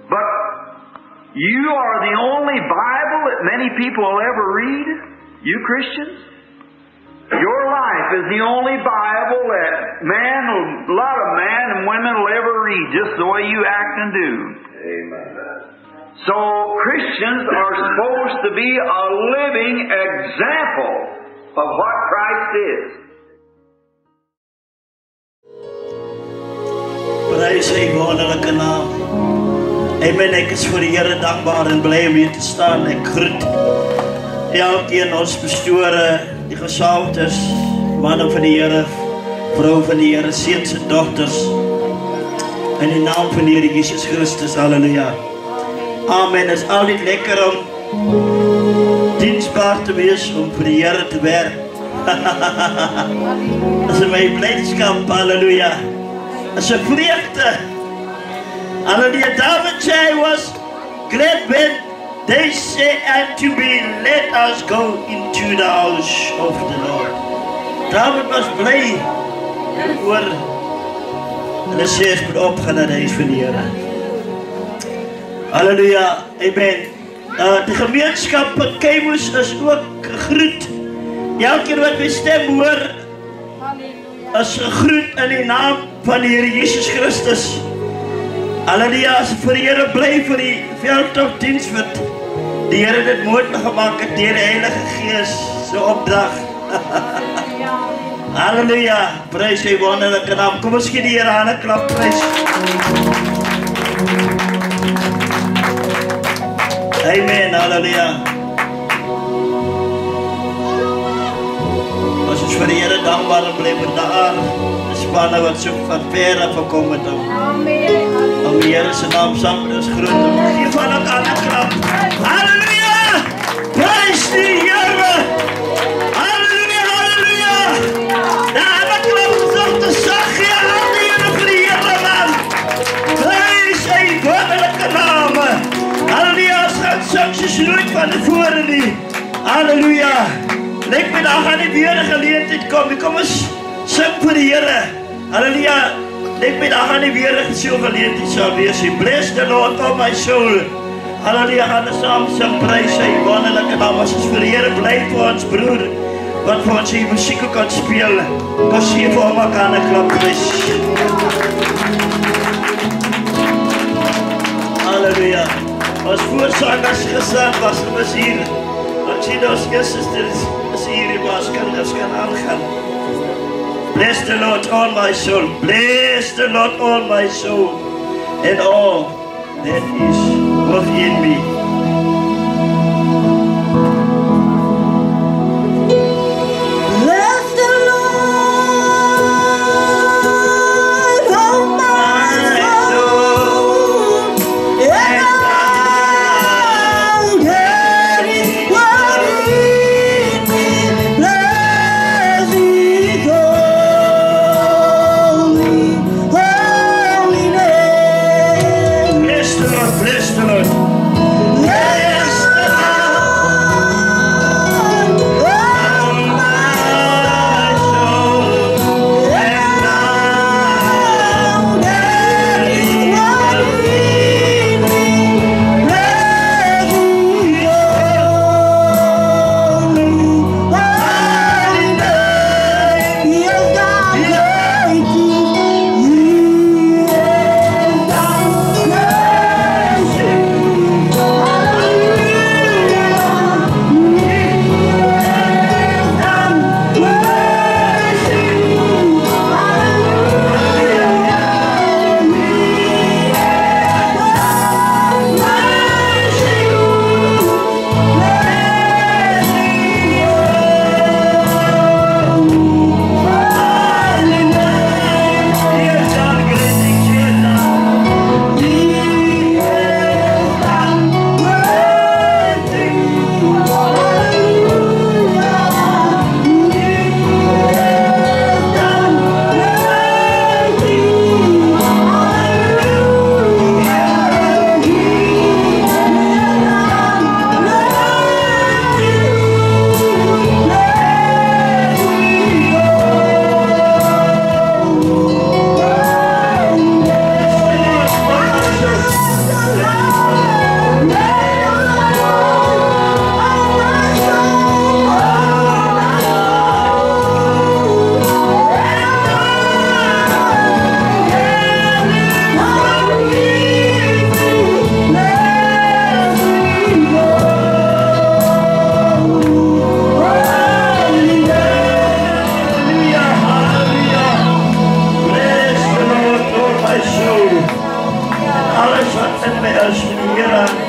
But you are the only Bible that many people will ever read, you Christians. Your life is the only Bible that a lot of men and women will ever read, just the way you act and do. Amen. So Christians are supposed to be a living example of what Christ is. Prys sy wonderlike naam. Amen, ek is vir die Here dankbaar en bly om hier te staan. Ek groet elkeen ons pastore, die gesaltes, manne van die Here, vrou van die Here, seuns en dogters. In die naam van die Here Jesus Christus, halleluja. Amen, is altyd lekker om diensbaar te wees, om vir die Here te werk. Dit is my blydskap, halleluja. As 'n vreugde. Hallelujah. David said he was glad when they say unto me, let us go into the house of the Lord. David was blij oor hulle sê ek moet opgaan na die huis van die Here. Halleluja. Amen. Die gemeenskap in Keimus is ook gegroet. Elkeen wat my stem hoor is gegroet in die naam van die Here Jesus Christus. Halleluja, as vir die Here bly vir die veldtogdiens wat die Here dit moontlik gemaak het deur die Heilige Gees se opdrag. Halleluja, prys sy wonderlike naam. Kom ons gee die Here 'n klap prys. Amen, halleluja. As ons vir die Here dankbaar bly vir daar spanne wat so van ver af gekom het. Om die Here se naam saam met ons groot te maak. Geef aan 'n klap. Halleluja! Prys die Here! Halleluja, halleluja! Daar 'n klap so te sag hier aan die Here vir die Here man. Prys sy wonderlike naam. Halleluja, sukses nooit van tevore nie. Halleluja! Ek ben daar gaan nie weer 'n geleentheid kom. Kom ons sing vir die Here. Halleluja. Ek ben daar gaan nie weer 'n geleentheid sal wees. Bless the Lord, oh my soul. Halleluja, gaan ons saam sing prys sy wonderlike naam. As ons vir die Here bly vir ons broer wat vir ons die musiek kan speel. Kom sien vir hom 'n klap prys. Halleluja. Ons voorsangers gesang was hier. Ons sien ons susters is hier was kan aangaan. Bless the Lord, all my soul. Bless the Lord, all my soul. And all that is within me. Bless the Lord, all my soul. And all that is within me. Bless His holy name. Bless the Lord, bless the Lord.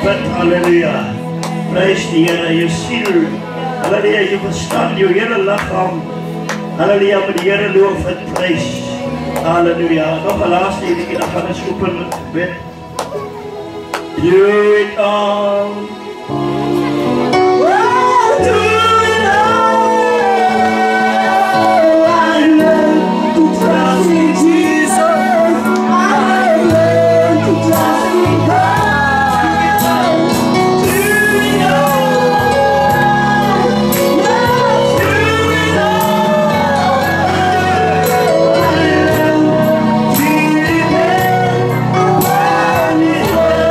bid, halleluja. Prys die Here, jou siel, halleluja, jou verstand, jou hele lichaam, halleluja, met die Here loof en prys, halleluja. Nog een laaste liedjie, dan gaan ons open met bid. Do it all. Do it all. I learn to trust in Jesus. I learn to trust in God. Do it all. Yes, do it all. I learn to depend upon His word.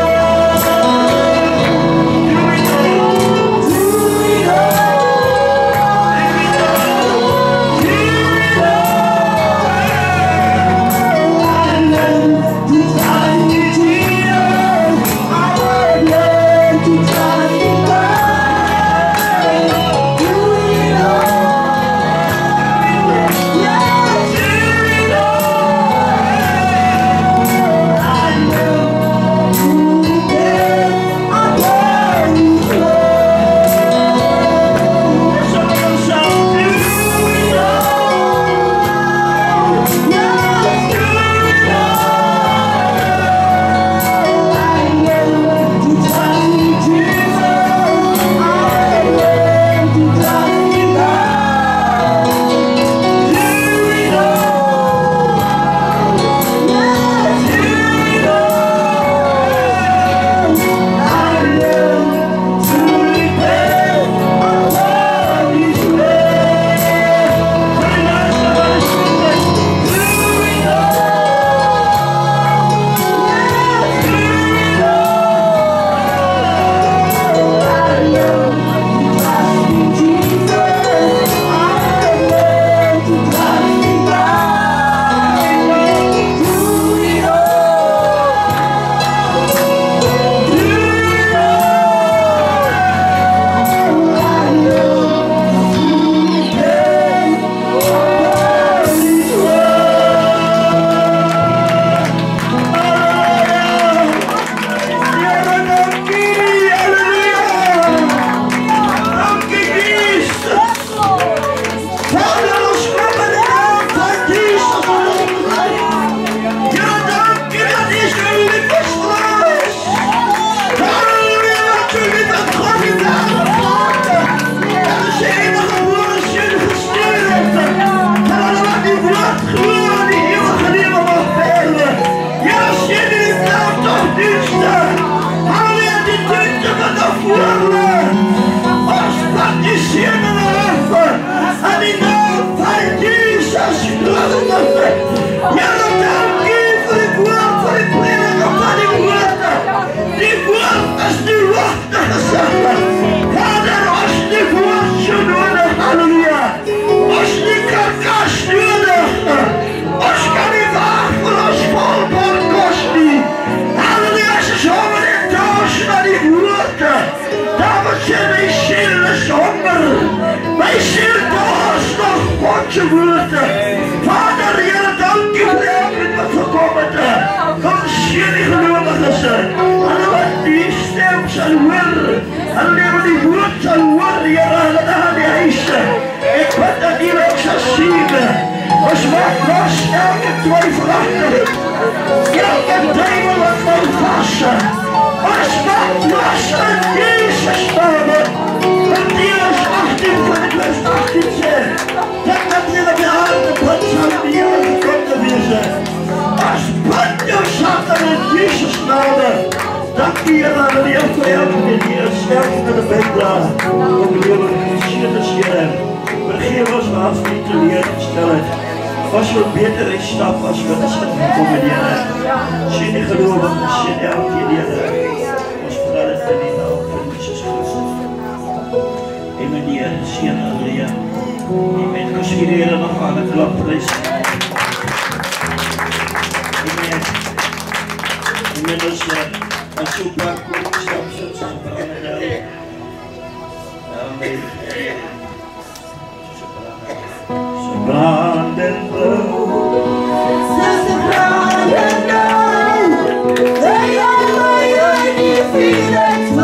They are my only feeling.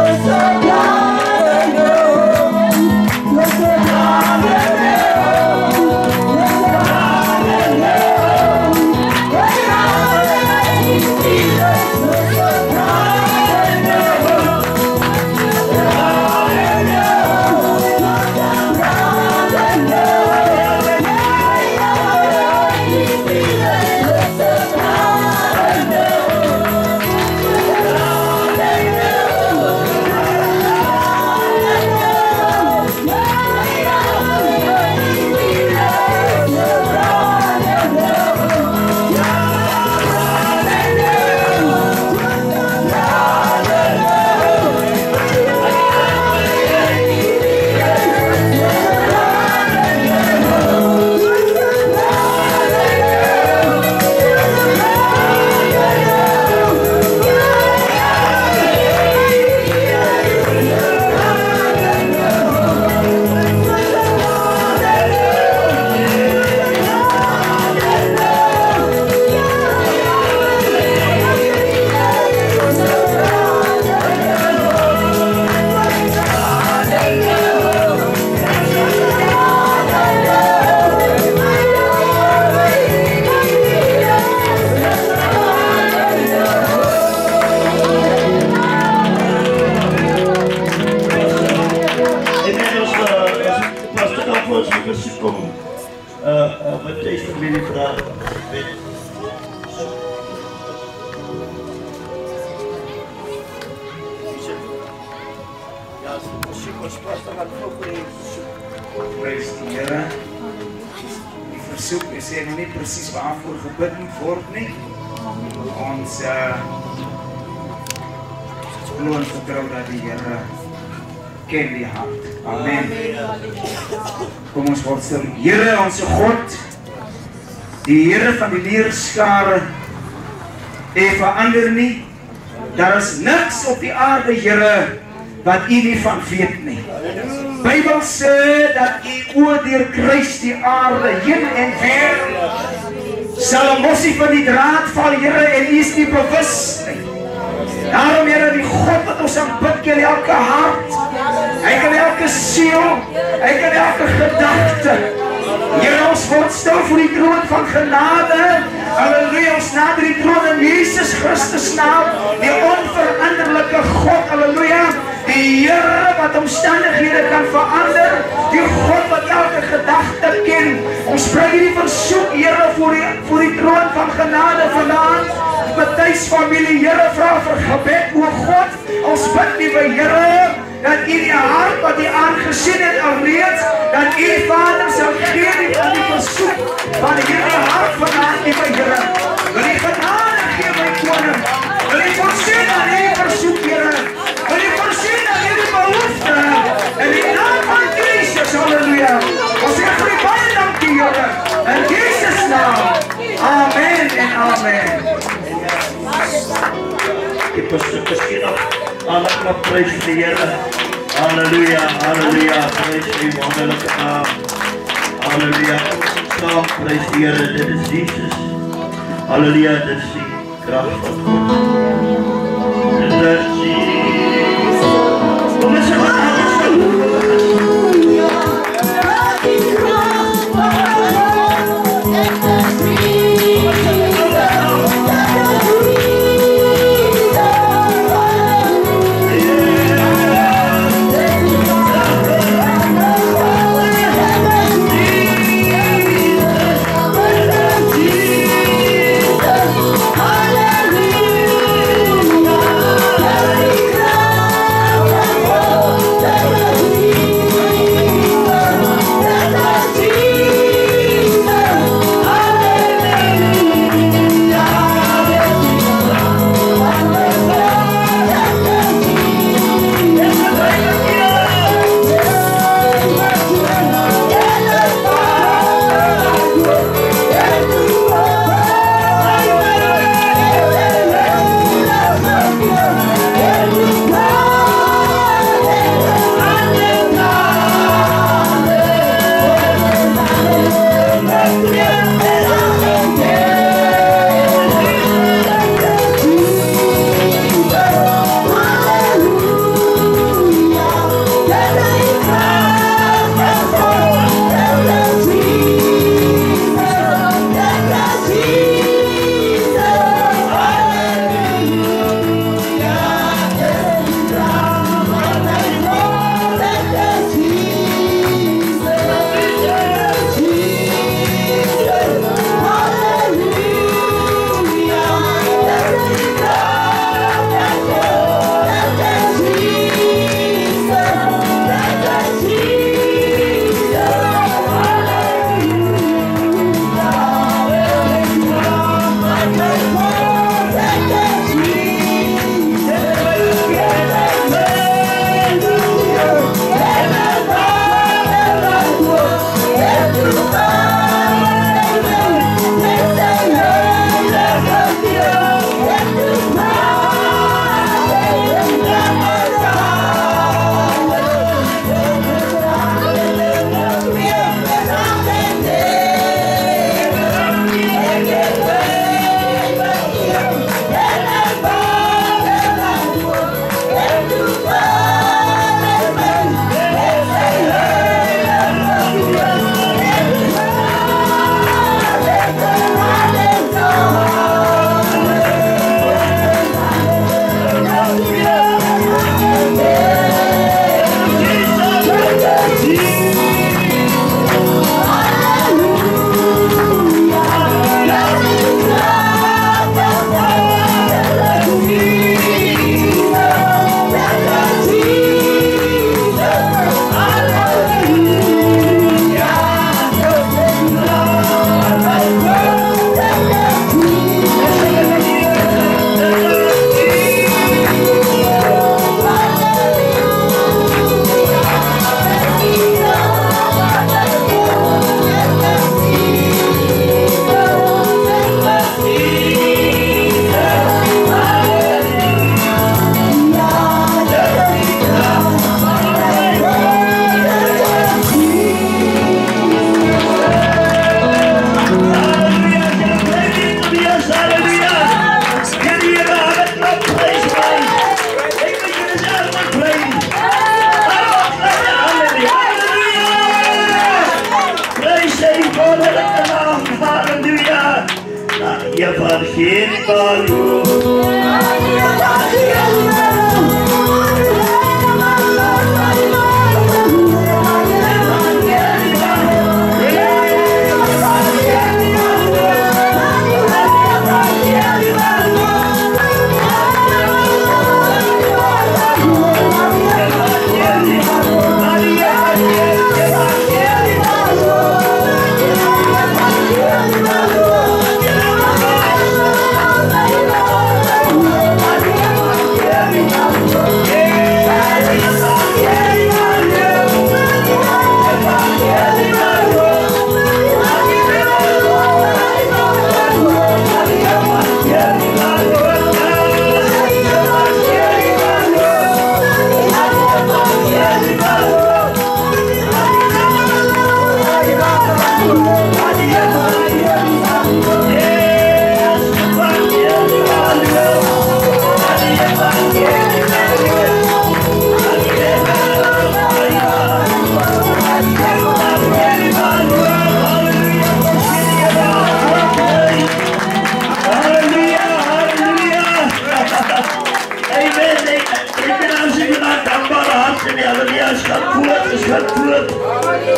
Ons pastor gaan voor die versoek. Prys die Here. Die versoek is hy nog nie presies waarvoor gebid moet word nie. Ons glo en vertrou dat die Here ken die hart. Amen. Kom ons word stil. Here ons God, die Here van die leerskare, verander nie. Daar is niks op die aarde, Here, wat u nie van weet nie. Bybel sê dat u oor deur kruis die aarde heen en weer sal 'n mossie van die draad val, Here, en u is nie bewus nie. Daarom, Here, die God wat ons aanbid, ken elke hart. Hy ken elke siel. Hy ken elke gedagte. Here, ons word stil voor die troon van genade. Halleluja, ons nader die troon in Jesus Christus naam. Die onveranderlike God, halleluja. Die Here wat omstandighede kan verander. Die God wat elke gedagte ken. Ons bring hierdie versoek, Here, voor die troon van genade vandaan. Matthys familie, Here, vra vir gebed, o God. Ons bid, liewe Here, dat u die hart wat u aangesien het alreeds, dat u Vader sal gee die versoek van hierdie hart vandaan, liewe Here. Wil u genade gee, my koning. Wil u voorsien aan hierdie versoek, Here. Wil u voorsien aan hierdie behoefte. In die naam van Jesus, halleluja. Ons sê vir u baie dankie, Here. In Jesus naam. Amen en amen. Die versoek is hier nog. Allemaal prys die Here. Halleluja, halleluja, prys die wonderlijke naam. Halleluja, saam prys die Here, dit is Jesus. Halleluja, dit is die kracht van God. Dit is Jesus. Kom eens aan alles van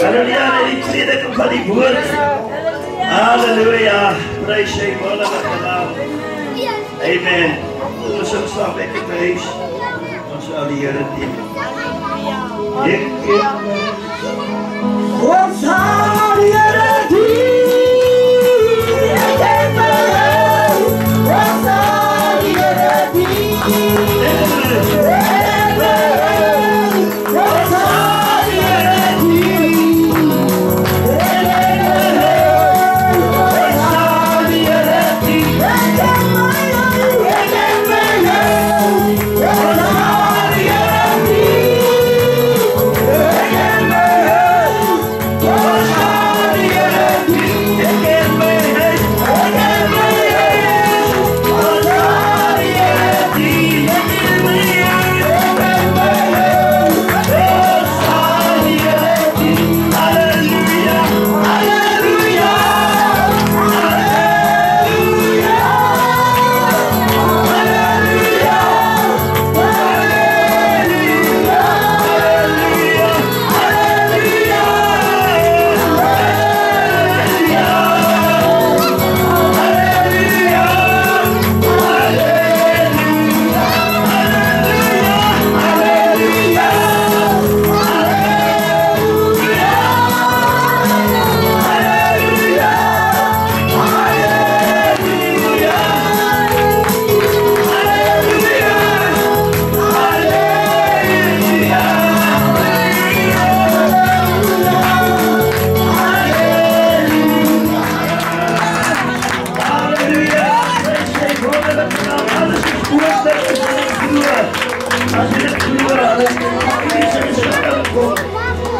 Haleluya, die tweede kom van die woord. Halleluja, prys sy wonderlike naam. Amen. Ons sal saam met die prys. Ons sal die Here dien. Ons sal die Here dien. Ons sal die Here dien.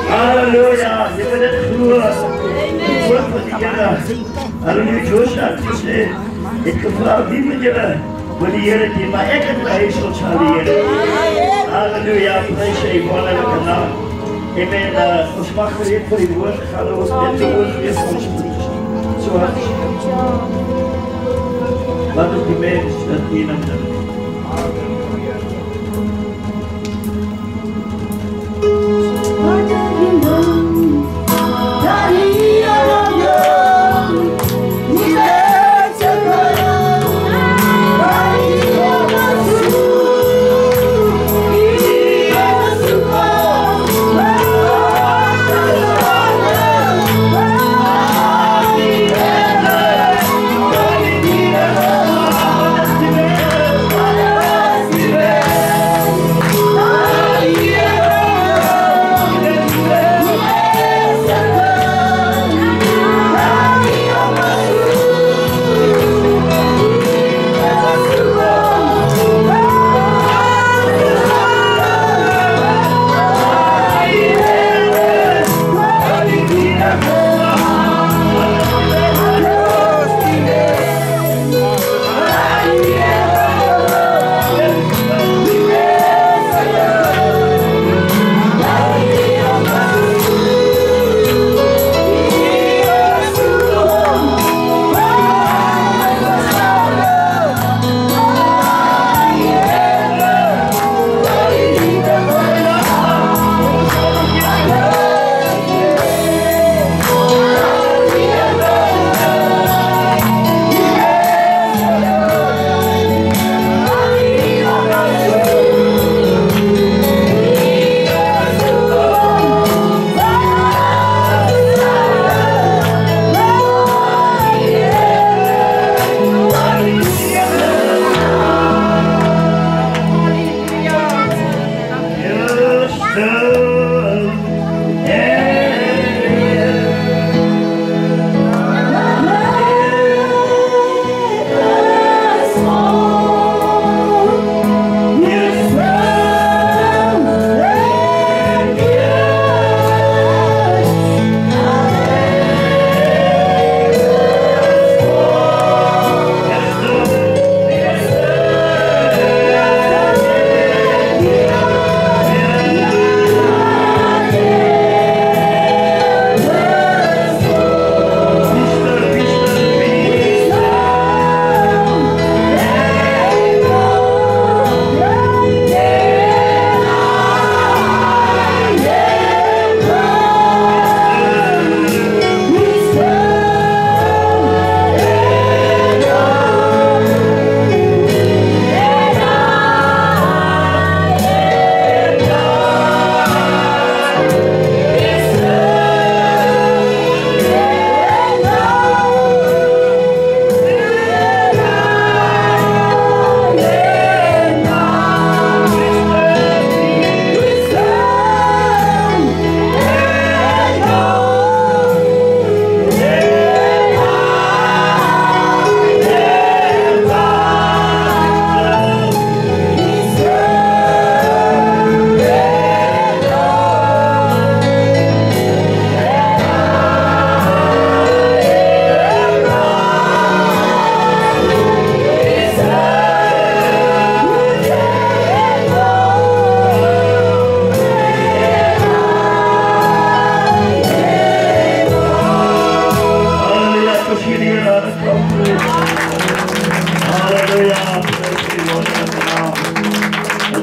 Halleluja, je bent het gloed. Het woord van die Here. Halleluja, Joshua het gesê, ek gevra wie met julle wil die Here dien, maar ek het gehuis ons aan die Here. Halleluja, prys sy wonderlike naam. Amen. Ons mag gereed vir die woord gaan, ons net die woord wees ons preach. So hard. Wat is die mens dat een en dit? Hallelujah.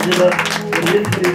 sila beriin dari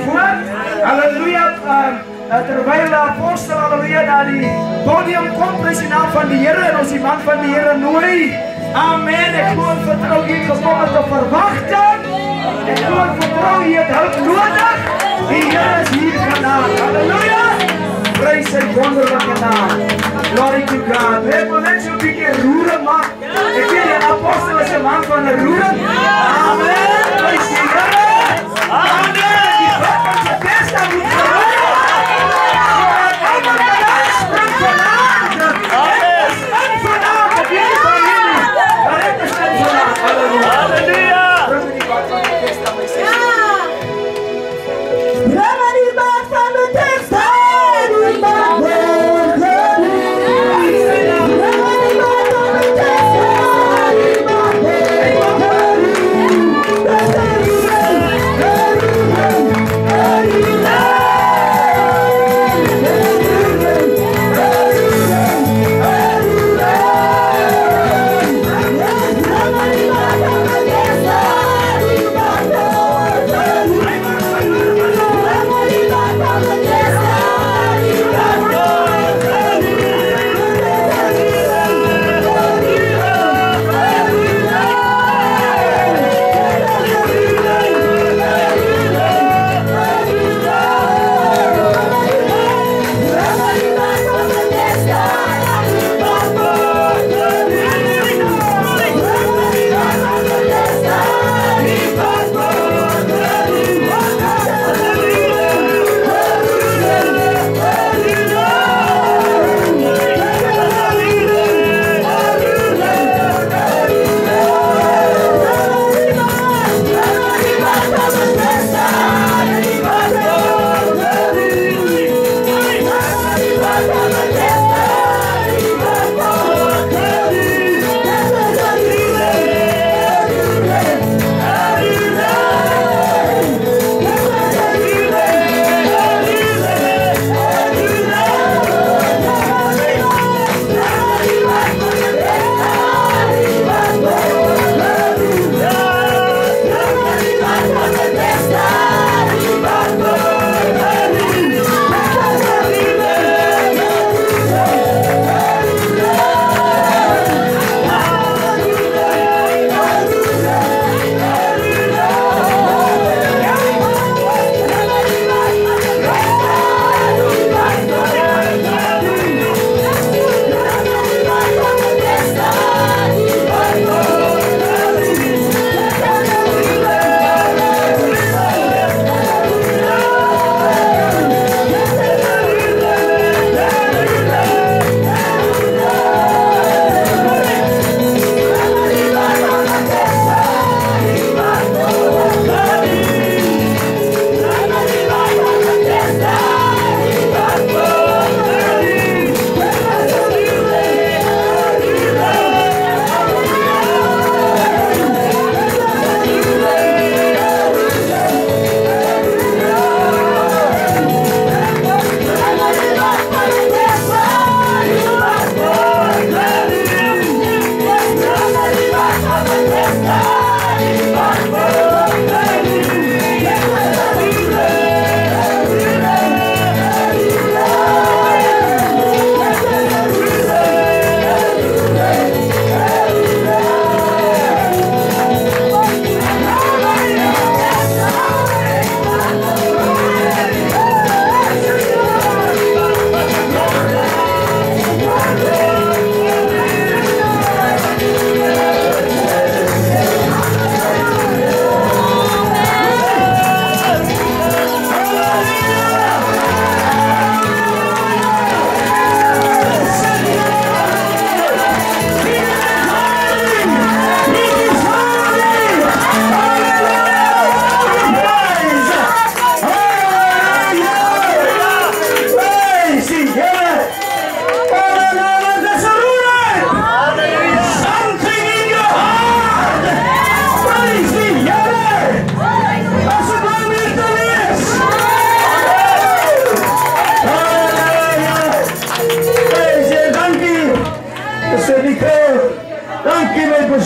Tuhan. Haleluya. Terwijl de apostel halleluja naar die podium komt, prijs de naam van de Heer en ons iemand van de Heer nooi. Amen. Ik gewoon vertrouw hier gekomen te verwachten. Ik gewoon vertrouw hier het hulp nodig. De Heer is hier gedaan. Halleluja. Prijs zijn wonderlijke naam. Glory to God. We hebben mensen een beetje roeren, maar ik weet de apostel is een man van de roeren. Amen. Prijs de Heer. Amen. Die God van zijn best aan moet verroeren. Yeah.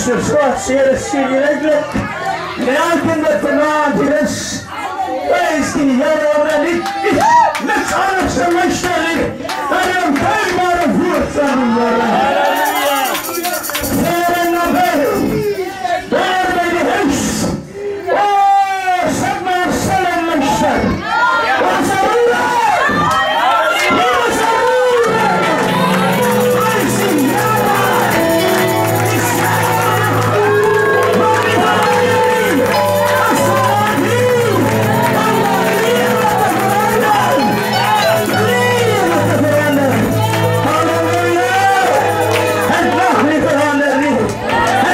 luister, zoals Here sien jy elkeen wat vanaand hier is, wees die Here om niks anders te luister nie, dan die ontuigbare woord van die Here. Ver en nabij, daar by die huis, sit maar stil en luister. Ons roer! Ons roer! Wees die Here! Die Here! Maar die verandering! As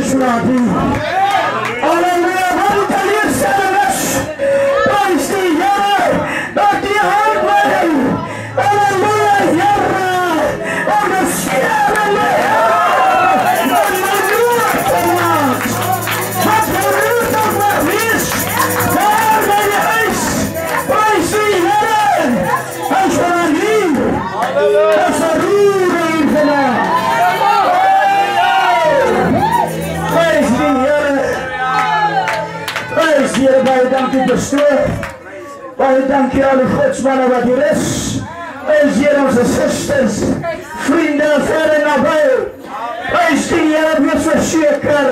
verandering! Halleluja, wat moet hy hier sê is? Prijs die Here, dat die handleiding, halleluja, Here, ondersteunende Here, dat my nood gemaakt, wat geroerd op my wees, daar by die huis, prijs die Here, as verandering, as verroering gemaakt. Here, baie dankie pastoor, baie dankie al die godsmanne wat hier is, wees hier onze sisters, vriende, ver en nabij, wees die Here, wees verseker,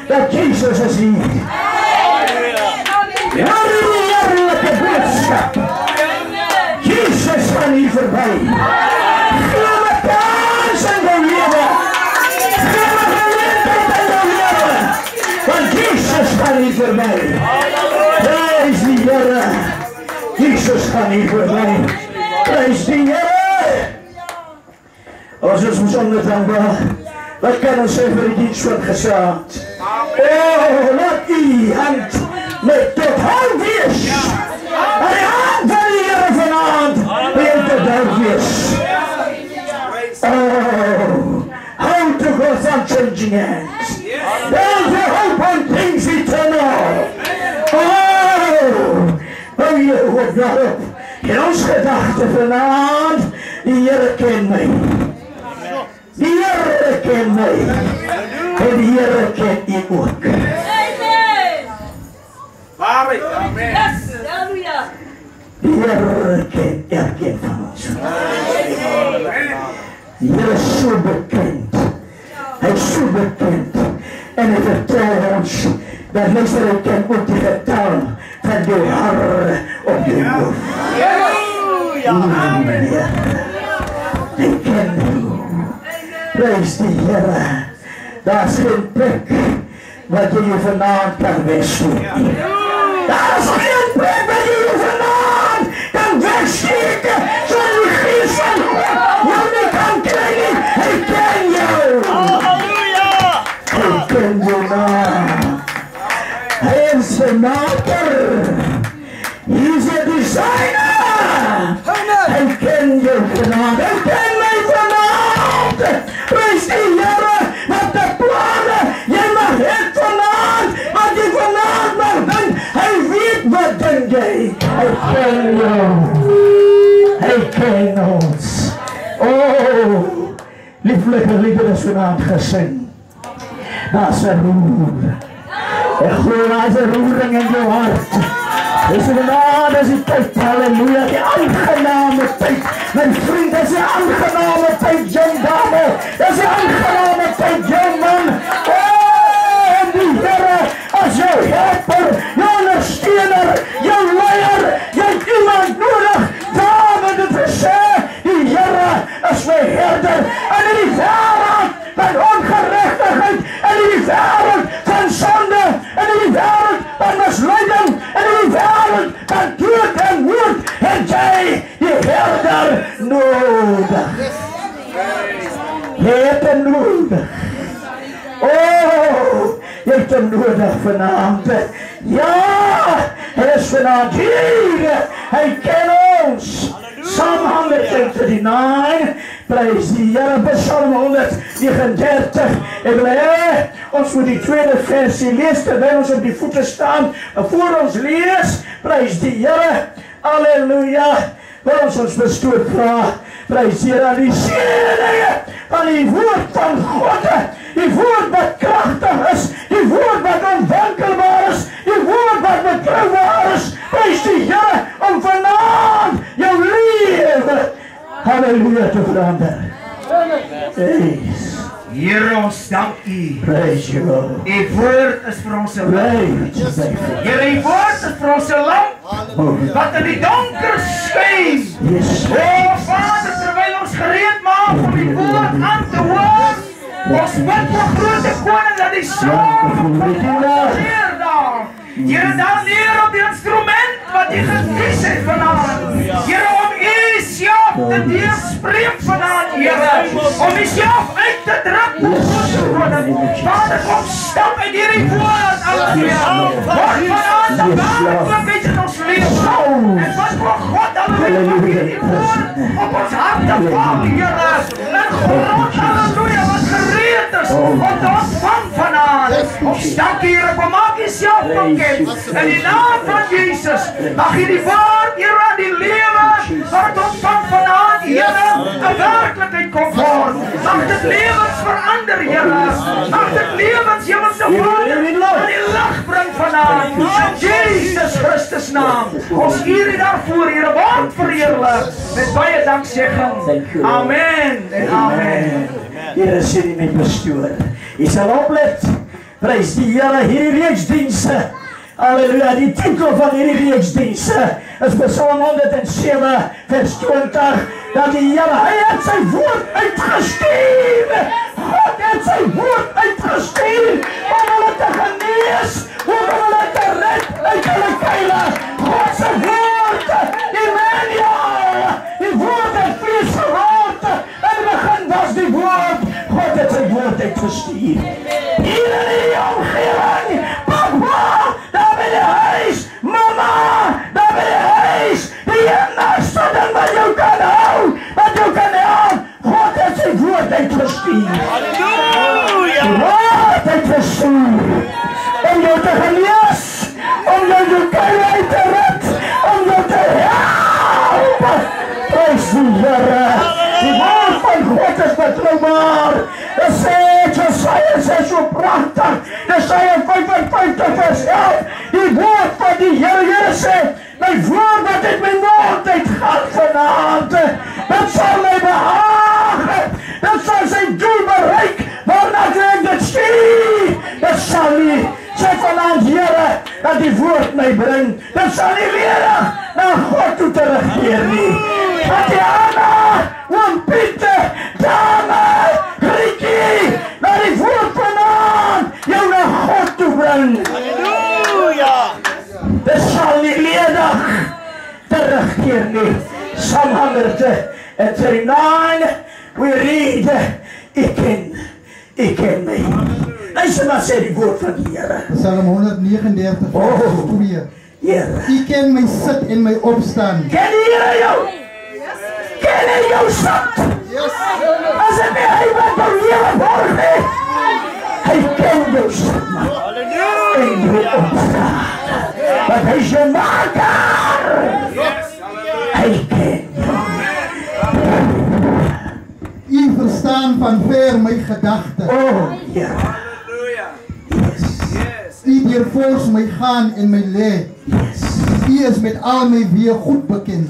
dat Jesus is hier. Ja, die heerlijke boodskap, Jesus gaan hier voorbij, gee my kans in die lewe, gee my geleentheid in die lewe, want Jesus gaan hier voorbij. Prijs die Here, Jesus gaan hier voorbij. Prijs die Here. Ons is ons onderdankbaar. Wat kan ons sê vir die dienst wat gesaad? Laat die hand met tot hand wees. En die hand van die Here vanavond weer tot hand wees. Hold to God's unchanging hands. There's a hope on things eternal. Jy hoop daarop, in ons gedachte vanavond, die Here ken my. Die Here ken my. En die Here ken u ook. Die Here ken elkeen van ons. Die Here is so bekend. Hy is so bekend. En hy vertel ons, dat luister, hy ken ook die getal van die hare op die hoofd. Hy ken u. Prijs die Here. Daar is geen plek wat jy vanavond kan wegsteek. Daar is geen plek wat jy vanavond kan wegsteek. So die geest van God jou nie kan kry. Hy ken jou. Hy ken jou naam. Hy is the maker. He is a designer. Hy ken jou vanavond. Hy ken my vanavond. Prijs die Here, wat die planne jy mag het vanavond, wat jy vanavond mag doen. Hy weet wat dink jy. Hy ken jou. Hy ken ons. Lieflike liedere is vanavond gesing. Daar is een roer. Ek glo daar is een roering in jou hart. Dis vanavond is die tyd, halleluja, die aangename tyd. My vriend, dis die aangename tyd, jong dame. Dis die aangename tyd, jong man. En die Here as jou helper, jou ondersteuner, jou leier, jy het iemand nodig. David het gesê, die Here is my herder. En in die wêreld van ongerechtigheid, en in die wêreld van sonde, en in die wêreld van misleiding, en in die wêreld van dood en moord, het jy die herder nodig. Jy het hem nodig. Jy het hem nodig vanavond. Ja, hy is vanavond hier. Hy ken ons. Psalm 139, prijs die Here, Psalm 139. Ek wil ons moet die tweede versie lees, terwyl ons op die voete staan, voor ons lees, prijs die Here, Halleluja. Wil ons bestoot vra. Prys die Here aan die seëninge van die woord van God. Die woord wat kragtig is. Die woord wat onwankelbaar is. Die woord wat betroubaar is. Prys die Here om vanaand jou lewe, halleluja, te verander. Here, ons dank U. Prys U. U woord is vir ons 'n lamp. Here, U woord is vir ons 'n lamp wat in die donker skyn. O Vader, terwyl ons gereed maak om die woord aan te hoor, ons bid vir grote koning dat die son neer daar. Here, dan neer op die instrument wat U gekies het vanaand. Here, om U self te deurspreek vanaand, Here, om U self uit te druk. Vader, kom stap uit hierdie woord, Here. Word vanaand die werklikheid in ons lewe. En wat voor God, halleluja, hierdie woord op ons harte val, Here. En grond, halleluja, wat gereed is om te ontvang vanaand. Ons dank U, Here, kom maak U self bekend. In die naam van Jesus, mag U die woord, Here, aan die lewe wat ontvang vanaand, Here, 'n werklikheid kom word. Mag dit lewens verander, Here. Mag dit lewens, Hemelse Vader, in die lig bring vanaand. In Jesus Christus naam. Ons eer U daarvoor, Here, word verheerlik. Met baie danksegging. Amen en amen. Here, sê U met bestoor. U sal oplet. Prys die Here, hierdie reeksdienste. Halleluja, die titel van hierdie reeksdienste is Psalm 107 vers 20, dat die Here, hy het sy woord uitgestuur. God het sy woord uitgestuur om hulle te genees, om hulle te red uit hulle kuile. God se woord, Emmanuel, die woord het vlees geword. In die begin was die woord. God het sy woord uitgestuur. Hier in die omgewing, papa, daar by die huis, mama, daar by die huis, die enigste ding wat jou kan hou, wat jou kan help, God het sy woord uitgestuur. Halleluja! Woord uitgestuur, om jou te genees, om jou kuile uit te red, om jou te help. Prys die Here. Die woord van God is betroubaar. Dat sê Jesaja, sê so prachtig. Jesaja 55 vers 11. Die woord van die Here sê, my woord wat uit my mond uitgaan vanaand, dat sal my behaag. Dat sal sy doel bereik, waarna ek dit stuur. Dat sal nie, sê vanaand Here, dat die woord my bring. Dat sal nie weer na God toe terugkeer nie. Tatiana, oom Pieter, dame, Rikkie, na die woord vanaand jou na God toe bring. Halleluja! Dit sal nie ledig terugkeer nie. Psalm 139, we read, ek ken my. Luister maar sê die woord van die Here. Psalm 139 vers 2. Here. U ken my sit en my opstaan. Ken die Here jou? Ken hy jou sit? As het nie hy wat jou lewe borg nie. Hy ken jou sit, man. En jou opstaan. Want hy is jou maker. Hy ken jou. U verstaan van ver my gedagte. Oh, Here. U deurvors my gaan en my lê. U is met al my weë goed bekend.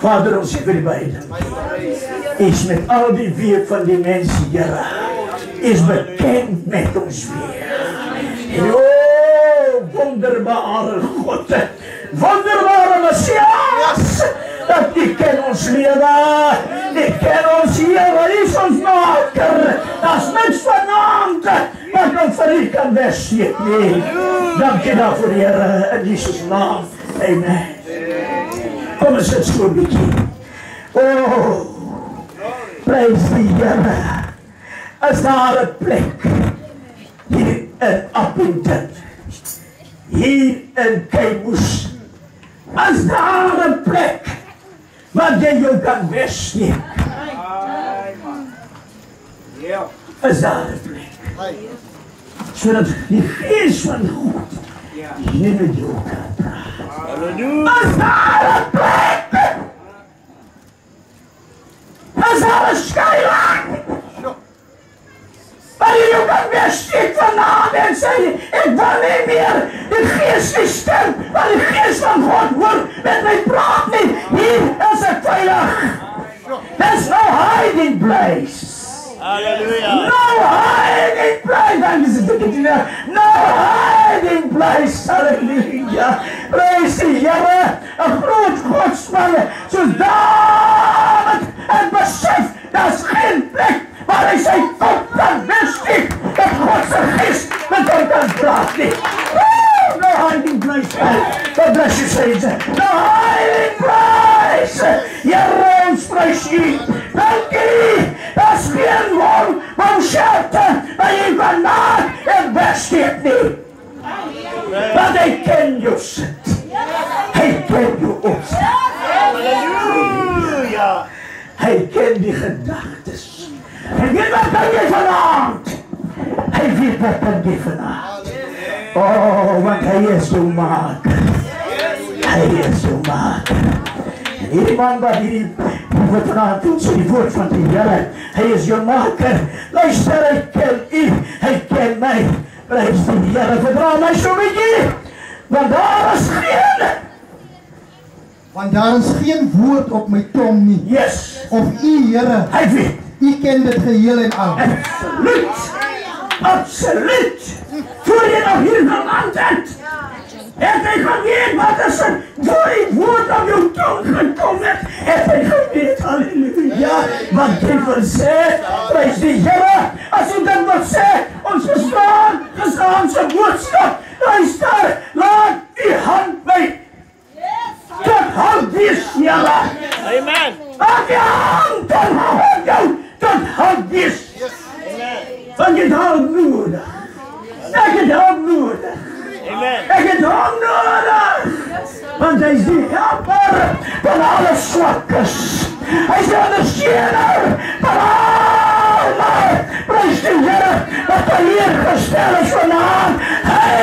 Vader, ons sê vir die beide. U is met al die weë van die mense, Here. U is bekend met ons weë. En o, wonderbare God, wonderbare Messias, dat U ken ons lewe, U ken ons Here, U is ons maker. Daar's niks vanaand wat ons vir U kan wegsteek nie. Dankie daarvoor, Here, in Jesus naam. Amen. Kom eens het so 'n bietjie. Oh, prys die Here. As daar 'n plek hier in Appington, hier in Kaimoes, as daar 'n plek wat jy jou kan wegsteek, is daar 'n plek, sodat die Gees van God nie met jou kan praat. As daar 'n plek, as daar 'n skuilings, waar jy kan weer steek vanaand en sê, ek wil nie meer die Gees die stem, waar die Gees van God hoor, met my praat nie, hier is ek veilig. There's no hiding place. Hallelujah. No hiding place. No hiding place. Hallelujah. Praise die Here. 'n groot godsman soos Dawid en besef, daar's geen plek waar hy sy kop kan wegsteek, dat God se Gees met hom kan praat nie. No hiding place. God bless you, saints. No hiding place. Here ons prys U. Dankie. Daar's geen warm shelter waar jy vandaan en wegsteek nie. Want hy ken jou sit. Hy ken jou opset. Hallelujah. Hy ken die gedagtes. Hy weet wat kan jy vanaand. Hy weet wat kan jy vanaand. Oh, want hy is jou maker. Hy is jou maker. En hierdie man wat hierdie wat vanaand doen, so die woord van die Here, hy is jou maker. Luister, hy ken U, hy ken my. Prys die Here, verdra my so bietjie, want daar is geen woord op my tong nie. Yes, Of U, Here, hy weet. U ken dit geheel en al. Absoluut, absoluut. Voor jy nog hier geland het, het hy geweet wat is het, voor die woord op jou tong gekom het hy geweet, halleluja, wat jy wil sê, prys die Here, as jy dit wil sê, ons gestaan se boodskap, luister, laat die hand my, tot houd wees, Here, Amen. laat die hand tot houd jou, tot houd wees, want jy het hulp nodig, ek het hulp nodig, Amen. ek het hom nodig, want hy is die helper van alle swakkes. Hy is die ondersteuner van almal. Prys die Here wat hy hier gestel is vanaand. Hy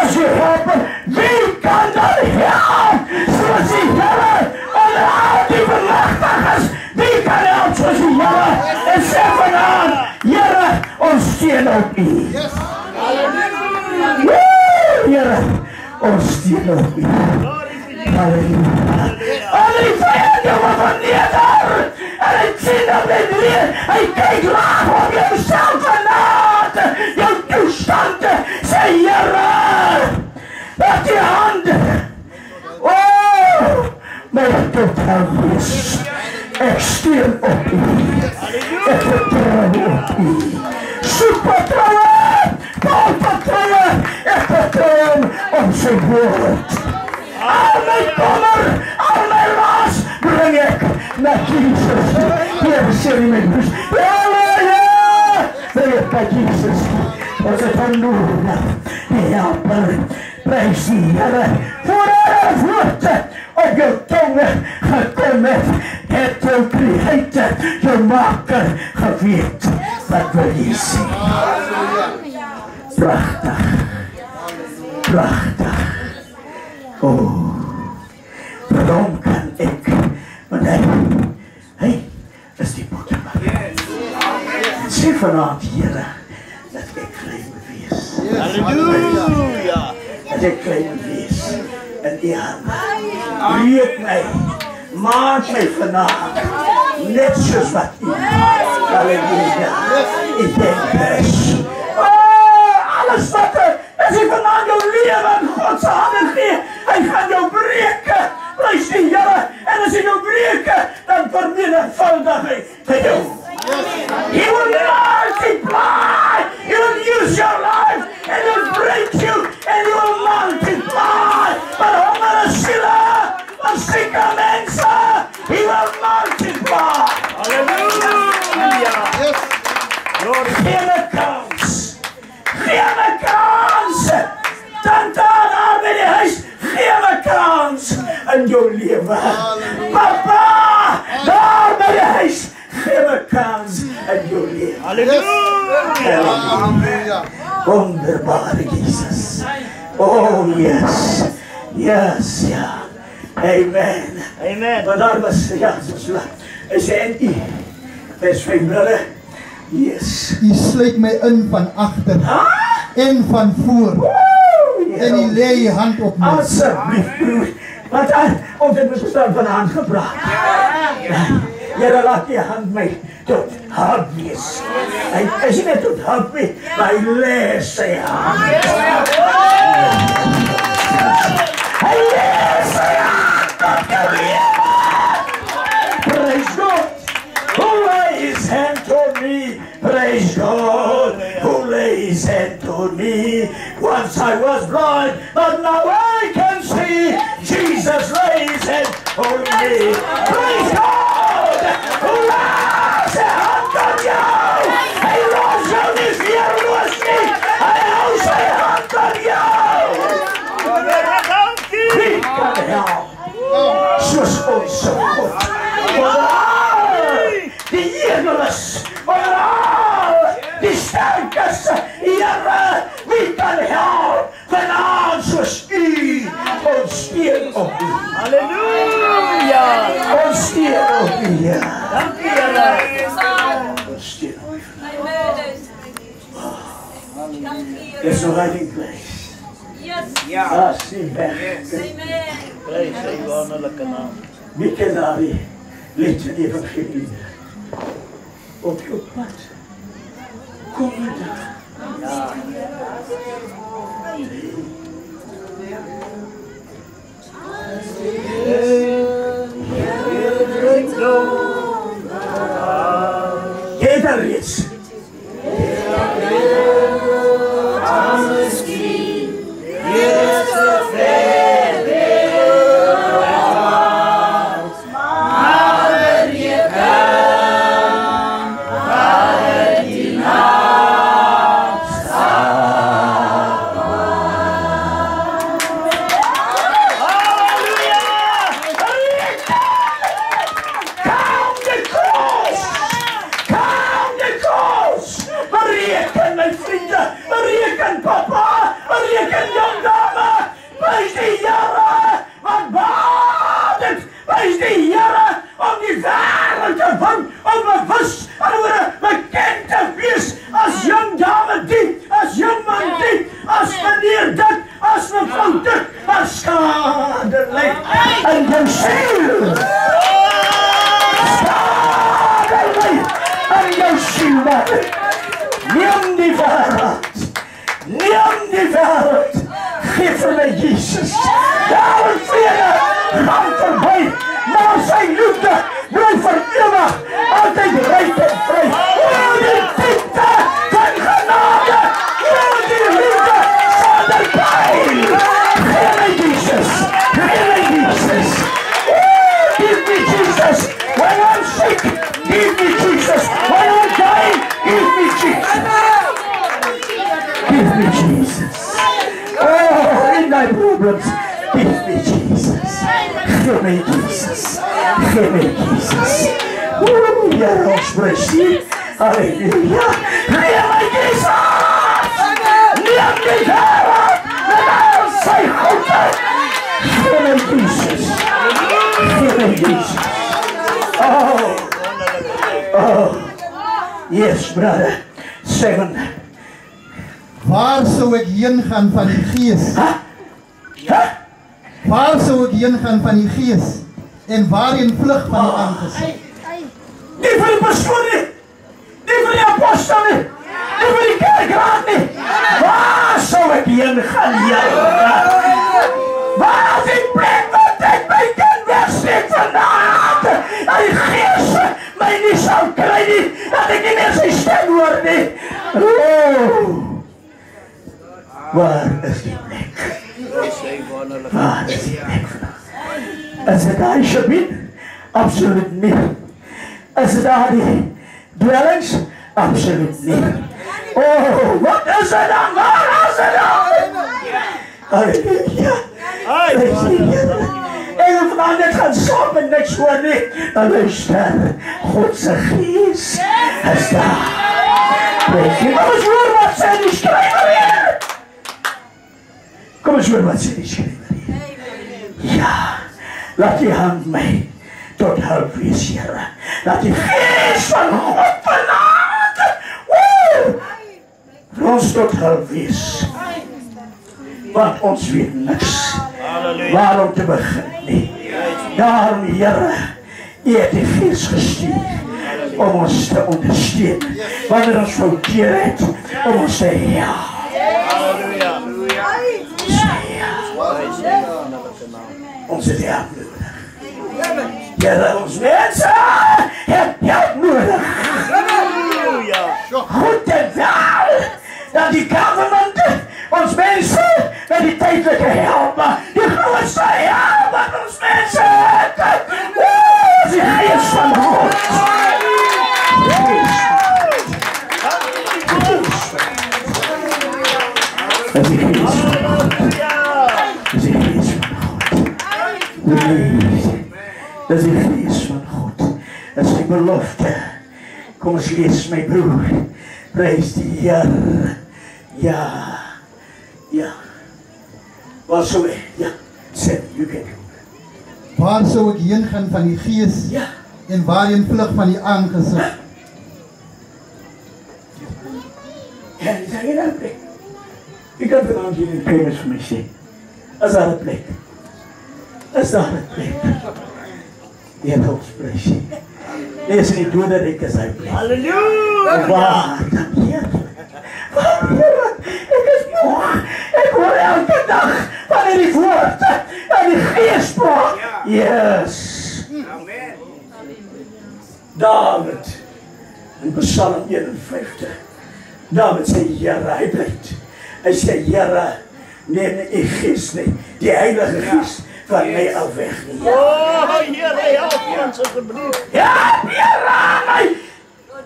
is die helper. Wie kan dan help soos die Here? Onder al die bemagtiges, wie kan help soos die Here? En sê vanaand, Here, ons steun op U. Here, ons steun op U. Halleluja. Al die vyande wat verneder, en hy sien op die leer, hy kyk laag op jouself vanaand, jou toestand, sê Here, dat die hand, my tot hou wees, ek steun op U, ek vertrou op U, soek vertroue, Paul vertroue, ek vertrou op sy woord. Al my kommer, al my las, bring ek na Jesus. Hier sê my broers, halleluja, bring ek by Jesus. Ons het hom nodig, die helper, prys die Here, voor alle woorde op jou tonge gekom het jou Creator, jou maker geweet, wat wil jy sê? Prachtig, prachtig. Waarom kan ek, want hy is die pottebakker. Sê vanaand, Here, dat ek klein moet wees. Hallelujah. Dat ek klein moet wees in die hand. Breek my, maak my vanaand, net soos wat U. Halleluja. Ek denk is. Alles wat as jy vanaand jou lewe in God se hande gee, hy gaan jou breek. Prys die Here, en as hy jou breek, dan vermenigvuldig hy vir jou. He will multiply. He will use your life, and he will break you, and he will multiply. Maar honger en siele, van sieke mense, he will multiply. Hallelujah. Gee my kans. Gee my kans. Tante daar by die huis, gee my kans in jou lewe. Papa, daar by die huis, gee my kans in jou lewe. Hallelujah. Wonderbare Jesus. Oh yes. Yes, ja. Amen. Amen. Maar daar was, ja, hy sê, en u, vers 5, broeder, yes. U sluit my in van agter en van voor. En u lê u hand op my. Asseblief, broer. Want ons het bestaan van hand gepraat. Here, laat die hand my tot hulp wees. Hy is nie net tot hulp nie, maar hy lê sy hand. Hy lê sy hand tot geweer. Praise God, who lays hand on me. Praise God, who lays hand on me. Once I was blind, but now I can see. Jesus lays hand on me. Praise God, who lays hand on you. Hy los jou nie weer los nie. Hy hou sy hand aan jou. Wie kan help? Soos ons God. Die edeles, die sterkes, Here, wie kan help? Vanaand soos u, ons steun op u. Halleluja. Ons steun op u, Here. Dankie, Here. Ons steun op u. There's no hiding place. Daar sien weg. Prys sy wonderlike naam. Wie ken daar die lied in die evangelie? Op jou pad. Kom met daar. Jy daar reeds. Yes, brother. 7. Waar sou ek heen gaan van die Gees? Waar sou ek heen gaan van die Gees? En waarheen vlug van die aangesig? Nie vir die persoon nie. Nie vir die apostel nie. Nie vir die kerkraad nie. Waar sou ek heen gaan, Here? Waar is die plek wat ek my kan wegsteek vanavond? En die Gees my nie sal kry nie, dat ek nie meer sy stem hoor nie. Waar is die plek? Waar is die plek vanavond? Is het daar Shabin? Absoluut nie. Is het daar die dwellings? Absoluut nie. Wat is het dan? Waar is het dan? Halleluja. Halleluja. En of nou net gaan slaap en niks hoor nie, dan luister, Godse Gees is daar. Kom eens hoor wat sê die skrywer hier. Kom eens hoor wat sê die skrywer hier. laat die hand my tot hulp wees, Here. Laat die Gees van God benade, vir ons tot hulp wees. Want ons weet niks waarom te begin nie. Daarom, Here, U het die Gees gestuur om ons te ondersteun. Wanneer ons fouteer het, om ons te help. Ons het help nodig. Here, ons mense het help nodig. Goed en wel dat die government ons mense met die tydelike help, die grootste help wat ons mense het, is die Gees van God. Dat is die Gees van God. Dat is die Gees van God. Dat is die Gees van God. Dat is die belofte. Kom ons lees my broer. Prys die Here. Ja. Waar sou ek? Ja. Sê, you can do. Waar sou ek heen gaan van die Gees? Ja. En waarheen vlug van die aangesig? Ja, dis daar een plek. Ek kan vanaand hier in Petrus vir my sê. Is daar 'n plek? Is daar 'n plek? Die het ons prys. Lees in die dode rek is hy plek. Halleluja! Waar? Ek is moe. Ek hoor elke dag van die woord en die Gees praat. Yes. David in Psalm 51. David sê, Here, hy pleit. Hy sê, Here, neem nie die Gees nie, die Heilige Gees van my af weg nie. Here, help ons asseblief. Ja, Here, my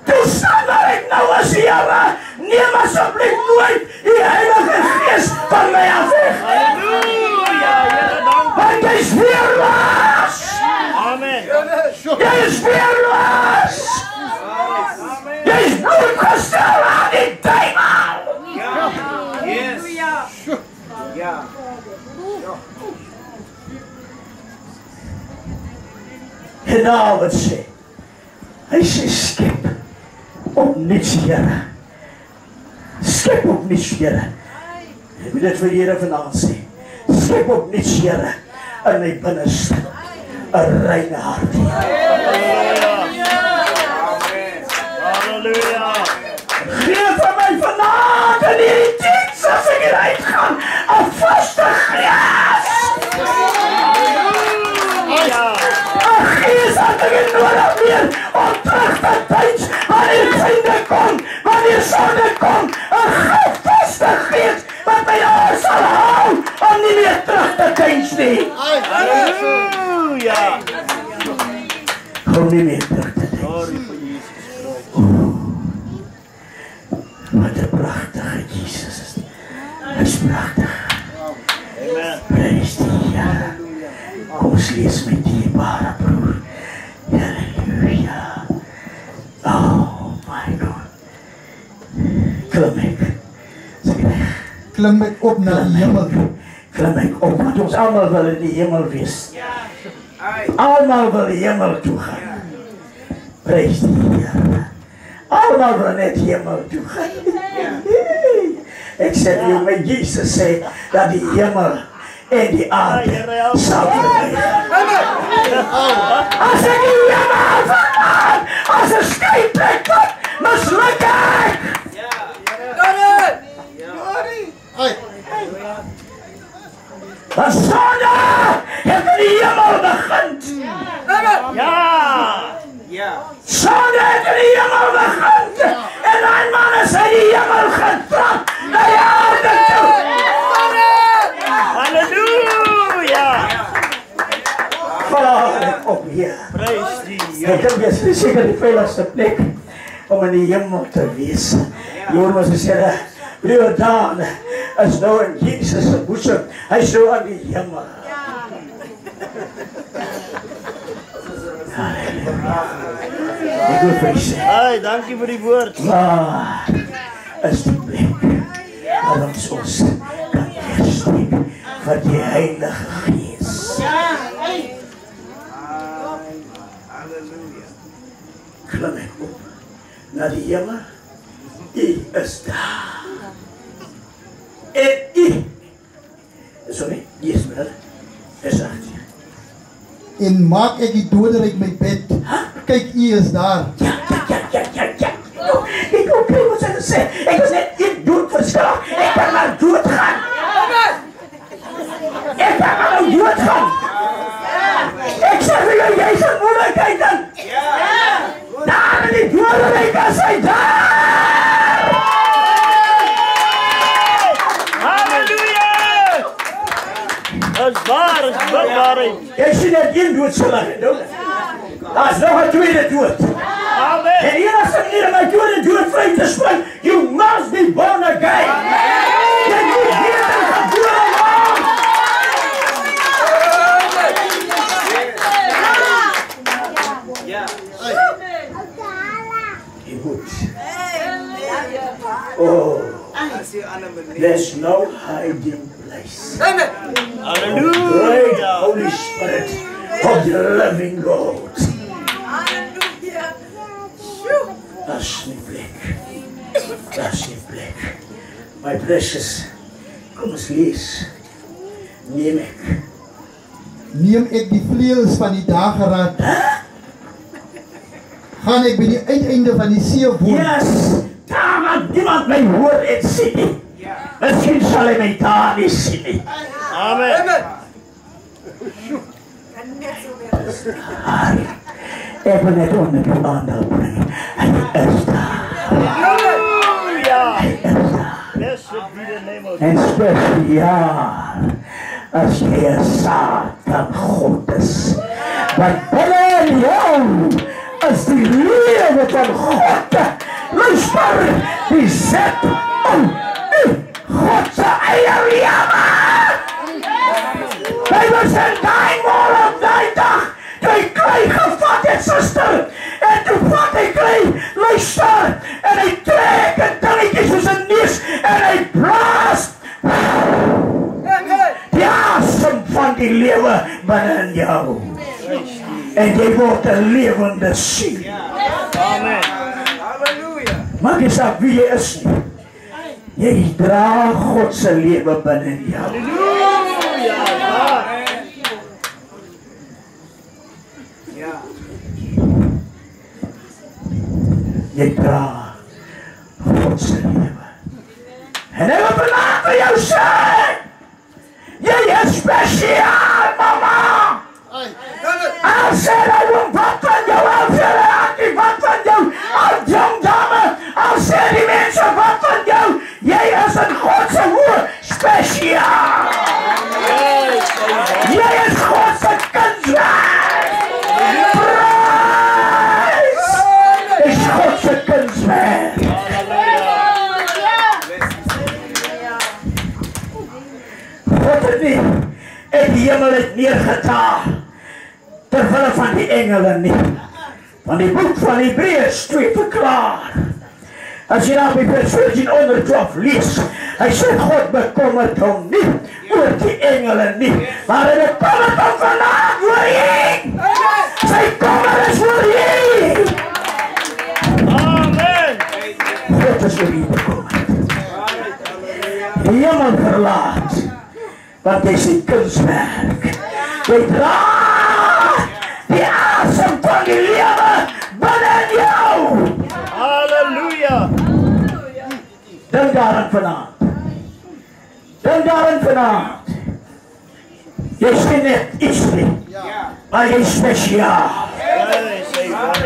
toestand waar ek nou is, Here, neem asseblief nooit die Heilige Gees van my af weg. Halleluja, Here, dank. Want jy is weerloos. Amen. Jy is weerloos. Jy is bloedgestel aan die duivel. En David sê, hy sê, skep op niets, Here. Skep op niets, Here. Ek moet dit vir Here vanaand sê. Skep op niets, Here, in my binneste, 'n reine hart. Halleluja. Geef vir my vanaand in hierdie diens as ek hieruit gaan, 'n vaste gees. Gees had ek nodig meer om terug te tyds wanneer vriende kom, wanneer sonde kom, 'n vaste gees wat my oor sal hou om nie meer terug te tyds nie. Halleluja. Om nie meer terug te tyds. Wat 'n pragtige Jesus is. Hy is pragtig. Amen. Prys die Here. Kom ons lees my dierbare broer. Halleluja. Oh my God. Klim ek. Klim ek op na die hemel. Klim ek op, want ons allemaal wil in die hemel wees. Allemaal wil die hemel toe gaan. Prys die Here. Allemaal wil net hemel toe gaan. Ek sê jou, my Jesus sê dat die hemel en die aarde sal verby. As ek die hemel verlaat, as 'n skryplek tot misluk ek. Die sonde het in die hemel begin. Sonde het in die hemel begin. En een man is in die hemel getrap na die aarde toe. Halleluja. Vaar ek op hier. Prys die Ek dink dit is seker die veiligste plek om in die hemel te wees. Hoor ons sê, broer Dan is nou in Jesus se boesem. Hy is nou aan die hemel. Ek wil vir sê, Hey, dankie vir die woord. waar is die plek waar ons kan weersteek vir die Heilige Gees? klim ek op na die hemel. U is daar. En u, sorry, yes, brother, is daar. En maak ek die doderyk my bed. Kyk, u is daar. Ja. Ek ook kry wat sy gesê. Ek is net een doodverslag. Ek kan maar doodgaan. Ek kan maar doodgaan. Ek sê vir jou, jy is een moeilijkheid dan. Daar in die doderyk is hy daar. Halleluja! Is waarheid. Ek sien net een doodslag. Daar is nog een tweede dood. Amen. En enigste manier om uit dood vry te spring, you must be born again. Jy moet weer gebore word. Jy moet. Oh, there's no hiding place. Hallelujah. Great Holy Spirit of the living God. That's the plek. My precious, kom eens lees. Neem ek die vleuels van die dageraad. Gaan ek by die uiteinde van die see woon. Yes, daar wat niemand my hoor en sien nie. Miskien sal hy my daar nie sien nie. Amen. Ek wil net onder die aandeel bring. Hy is daar. Blessed be the name of En spesiaal as jy 'n saad van God is. Want binne jou is die lewe van God. Luister, die zet om God se eie lewe. Hy was in die môre op die dag. Hy kry gevat het, suster. En toe vat hy kry, luister. En hy trek een dingetje soos een neus. En hy blaas. Die asem van die lewe binne in jou. En jy word een lewende siel. Amen. Maak jy saak wie jy is nie. Jy dra God se lewe binne in jou. Jy dra God se lewe. En ek wil vanavond vir jou sê, jy is spesiaal, mama. Al sê hy wat van jou, al sê hy wat van jou, al jong dame, al sê die mense wat van jou, jy is in God se woord spesiaal. Jy is God se kunswerk. Prijs is God se kunswerk. God het nie uit die hemel het neergedaal terwille van die engele nie. Van die boek van Hebreërs 2 verklaar. As jy nou by vers 14 onder 12 lees, hy sê God bekommerd hom nie oor die engele nie, maar hy bekommerd hom vanavond oor jy. Sy kommer is oor jy. Amen. God is oor jy bekommerd. Die hemel verlaat, want hy is die kunstwerk. Jy dra die asem van die lewe binne in jou. Halleluja. Dink daaraan vanavond. Dink daaraan vanavond. Jy sien net iets nie, maar jy is spesiaal.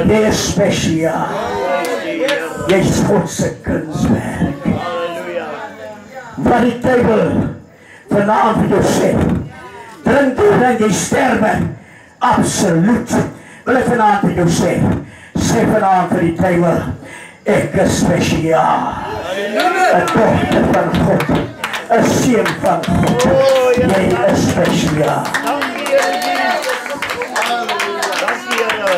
Jy is spesiaal. Jy is God se kunswerk. Wat die Bybel vanavond vir jou sê, drink toe dat jy sterwe, absoluut. Wil ek vanavond vir jou sê vanavond vir die Bybel, ek is spesiaal. Een dochter van God, een seun van God, jy is spesiaal. Dankie Here Jesus. Dankie Here.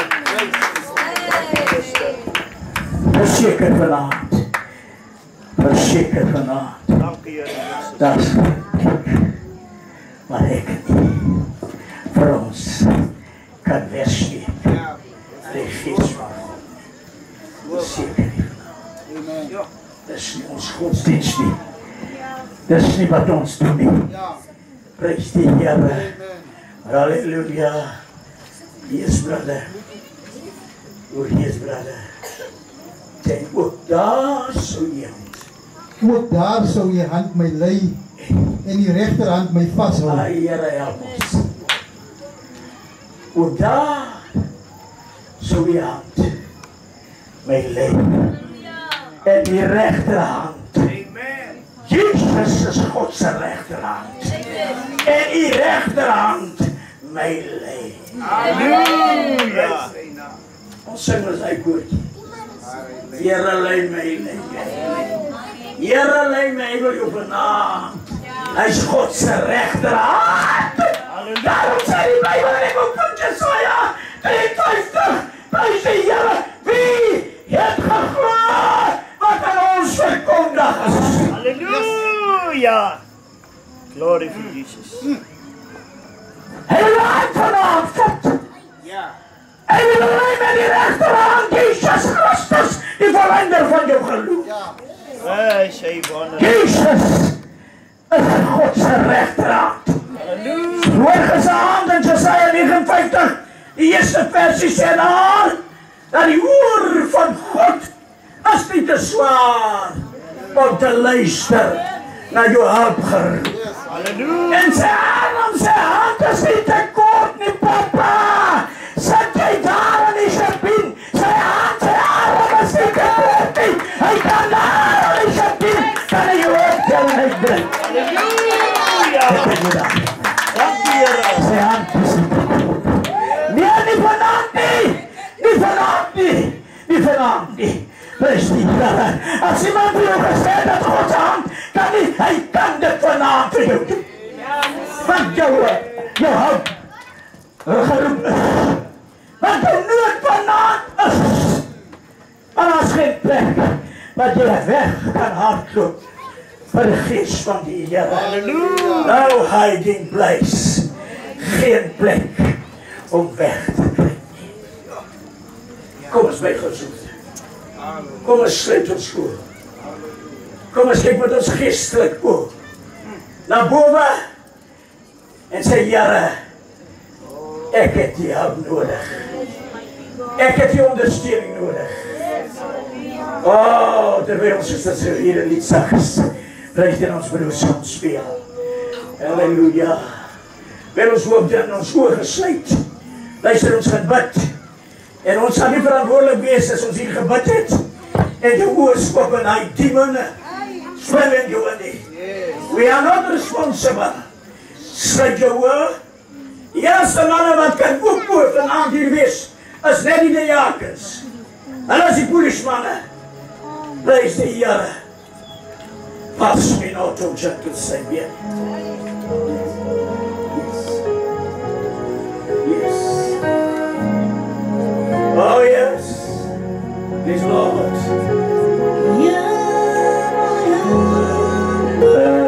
Verseker vanavond. Verseker vanavond. Dankie Here Jesus. Dat is wat ek vir ons kan weersteek. Die gees van God. Dis nie ons godsdienst nie. Dis nie wat ons doen nie. Prys die Here. Halleluja. Yes, brother. Oh, yes, brother. En ook daar sou jy hand. Ook daar sou jy hand my lei en die regterhand my vashou. Here help ons. Ook daar sou jy hand my lei en die regterhand. Jesus is God se regterhand. En die regterhand my lei. Halleluja. Ons sing ons uit koortjie. Here lei my lei. Here lei my, ek wil jou vanaand. Hy is God se regterhand. Daarom sê die Bybel in Jesaja 53, prys die Here, wie het geglo wat aan ons verkondig is. Halleluja. Glory for Jesus. Hy laat vanaand God. Hy wil lei met die regterhand, Jesus Christus, die verlengder van jou geloof. Jesus is God se regterhand. Hoor gesaand in Jesaja 59, die eerste versie sê daar, dat die oor van God is nie te zwaar om te luister na jou hulpgeroep. En sy hand is nie te kort nie, papa. Sit jy daar in die sjapien, sy hand, sy arm is nie te kort nie. Hy kan daar in die sjapien, kan hy jou optel en uitbring. Halleluja! Dank die Here. Sy hand is nie te kort. Nee, nie vanavond nie. Nie vanavond nie. Nie vanavond nie. Prys die Here. As iemand vir jou gesê dat God se hand kan nie, hy kan dit vanavond vir jou doen. Want jou hulp geroep is. Want jou nood vanavond is. En as geen plek wat jy weg kan hardloop vir die gees van die Here. No hiding place. Geen plek om weg te kry. Kom ons by gesoek. Kom ons sluit ons oor. Kom ons kyk met ons geestelik oor. Na bowe en sê, Here, ek het die hulp nodig. Ek het die ondersteuning nodig. Terwyl ons susters hier in die sags, prys in ons broers ons speel. Halleluja. Wil ons hoop dat ons oor gesluit. Luister, ons gaan bid. En ons gaan nie verantwoordelik wees as ons hier gebid het. En jou oor skop en hy demon swem in jou in die. We are not responsible. Sluit jou oor. Eerste manne wat kan ook oor vanavond hier wees, is net die diakens. En as die polismanne, prys die Here. Pas my not om gentle sy weer. Yes. Oh yes. Please Lord. Hey!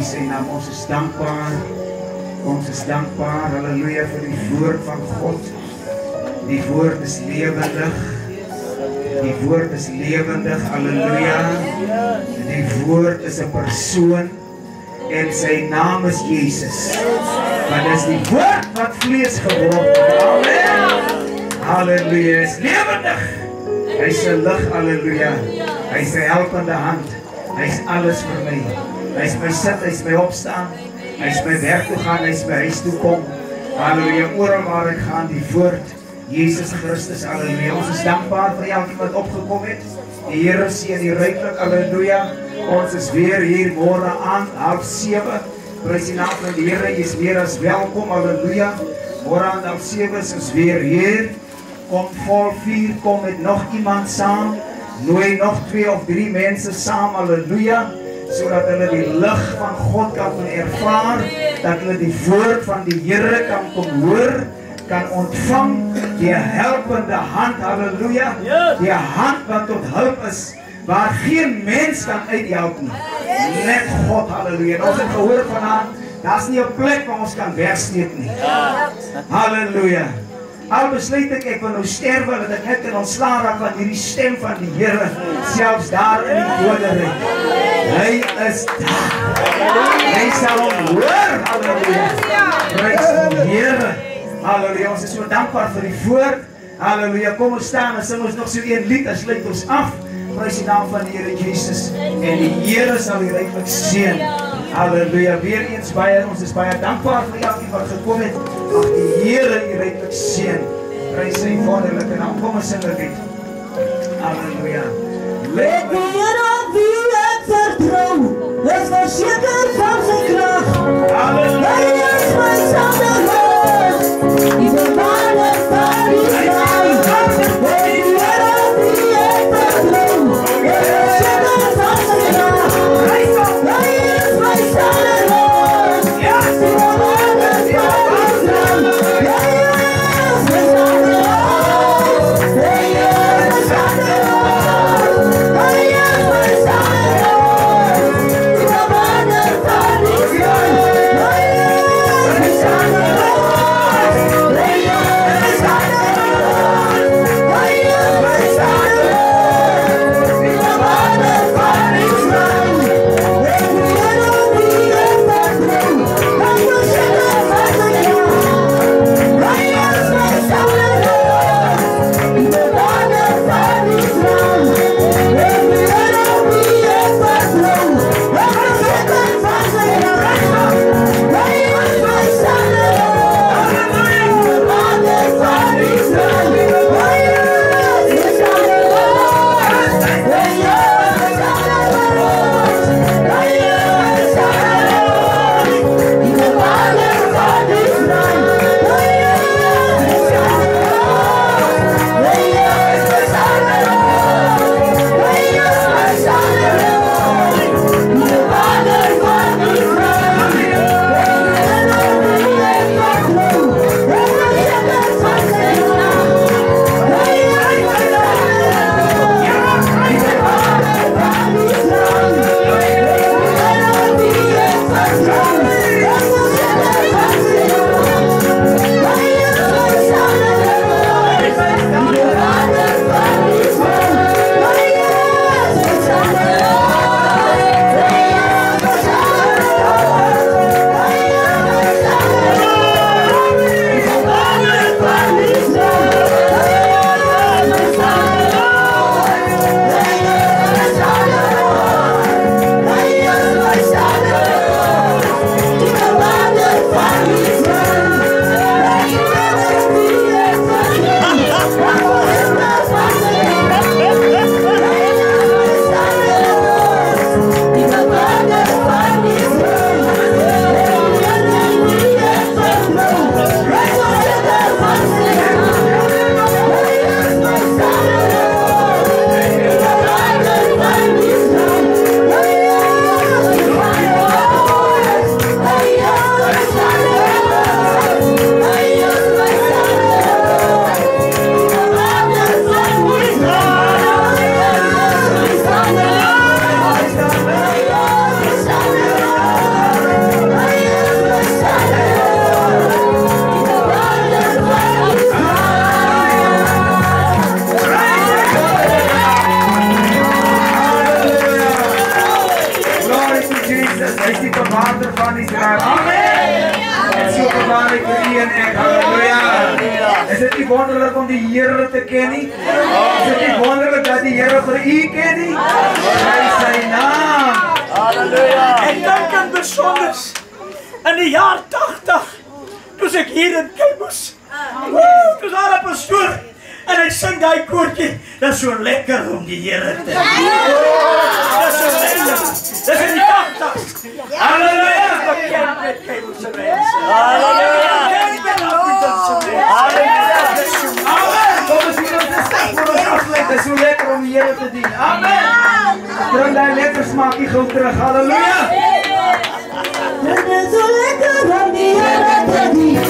Prys sy naam. Ons is dankbaar. Ons is dankbaar, halleluja, vir die woord van God. Die woord is lewendig. Die woord is lewendig, halleluja. Die woord is 'n persoon en sy naam is Jesus. Want dit is die woord wat vlees geword het. Amen. Halleluja, is lewendig. Hy is 'n lig, halleluja. Hy is 'n helpende hand. Hy is alles vir my. Hy is my sit, hy is my opstaan. Hy is my werk toe gaan, hy is my huis toe kom. Halleluja, oral waar ek gaan, die woord, Jesus Christus, halleluja. Ons is dankbaar vir elkeen wat opgekom het. Die Here seën die ryklik, halleluja. Ons is weer hier môre aan, 6:30. Prys die naam van die Here, jy is meer as welkom, halleluja. Môre aan 7:30 is ons weer hier. Kom vol 4, kom met nog iemand saam. Nooi nog 2 of 3 mense saam, halleluja. Sodat hulle die lig van God kan ervaar, dat hulle die woord van die Here kan kom hoor, kan ontvang, die helpende hand, halleluja, die hand wat tot hulp is, waar geen mens kan uithelp nie, net God, halleluja. En ons het gehoor vanavond, daar is nie 'n plek waar ons kan wegsteek nie, halleluja. Al besluit ek wil nou sterwe, dat ek net kan ontslaan raak van hierdie stem van die Here, selfs daar in die doderyk. Hy is daar. Hy sal hom hoor, halleluja. Prys die Here, halleluja. Ons is so dankbaar vir die woord, halleluja. Kom ons staan en sing ons nog so een lied, en sluit ons af. Prys die naam van die Here Jesus, en die Here sal u ryklik seën. Halleluja, weer eens baie, ons is baie dankbaar vir elkeen wat gekom het. Mag die Here u ryklik seën. Prys sy wonderlike naam. Kom ons sing dit. Halleluja. Let die Here op wie ek vertrou, is verseker van sy krag. Halleluja. Hy is my sameloos, die bewaarder van die naam. Let die Here op wie ek vertrou, is verseker van sy krag. Hy is my sameloos, die bewaarder van die naam. He is my sameloos, dit nie wonderlik om die Here te ken nie? Is dit nie wonderlik dat die Here vir u ken nie? Prys sy naam. Halleluja. Ek dink aan besonders in die jaar 80, toe ek hier in Keimus. Toe daar 'n pastoor en hy sing daai koortjie. Dit is so lekker om die Here te dien. Dit is so lekker. Dit is in die 80. Halleluja. Bekend met Keimus se mense. Halleluja. Bekend met Afrikaanse mense. Halleluja. Kom ons hier ons stem voor ons afsluit. Dit is so lekker om die Here te dien. Amen. Bring daai lekker smaakie gou terug. Halleluja. Dit is so lekker om die Here te dien.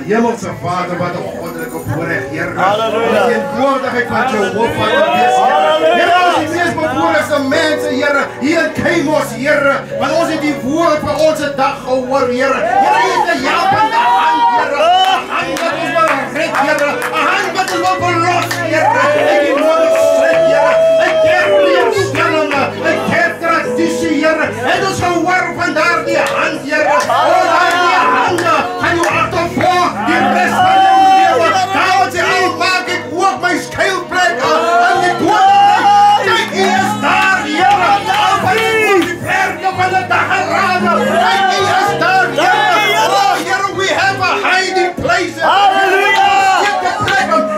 Hemelse Vader, wat 'n goddelike voorreg, Here. Halleluja. Die teenwoordigheid van Jehovah te wees, Here. Here, ons is die mees bevoorrechte mense, Here, hier in Keimus, Here. Want ons het die woord vir ons dag gehoor, Here. Here, jy het 'n helpende hand, Here. 'n hand wat ons wil red, Here. 'n hand wat ons wil verlos, Here. En die woord sê, Here, 'n kerkleerstellinge, 'n kerktradisie, Here. En ons gehoor van daardie hand, Here. O, daardie hande gaan jou agtervolg die res van jou lewe. Daar wat jy al maak ek ook my skuilplek aan die dood. Kyk, hy is daar, Here. Al van die verke van die dagerade. Kyk, hy is daar, Here. Oh, Here, we have a hiding place. Halleluja.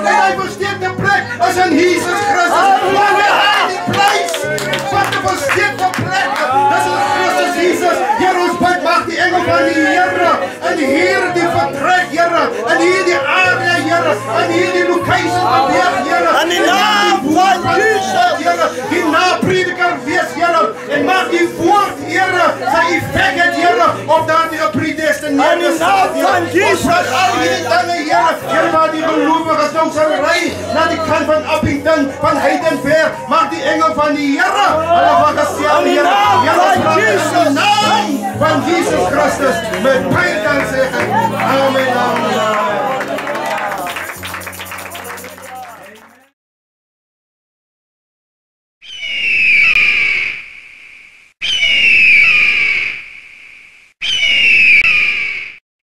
En hy versteekte plek as in Jesus Christus. What a hiding place. Wat 'n versteekte plek. Dis in Christus Jesus. Here, ons bid, mag die engel van die Here in hierdie vertrek, Here, in hierdie area, Here, in hierdie location beweeg, Here. In die naam van Jesus, Here, die naprediker wees, Here, en mag die woord, Here, sy effek het, Here, op daardie predestineerde in die naam van Jesus. Al hierdie dinge, Here, Here, waar die gelowiges nou sal ry na die kant van Appington, van Heidenberg, mag die engel van die Here, hulle van gesel, In die Here, naam Here, van ons Jesus. in die naam van Jesus Christus, met pijn kan zeggen, amen, amen.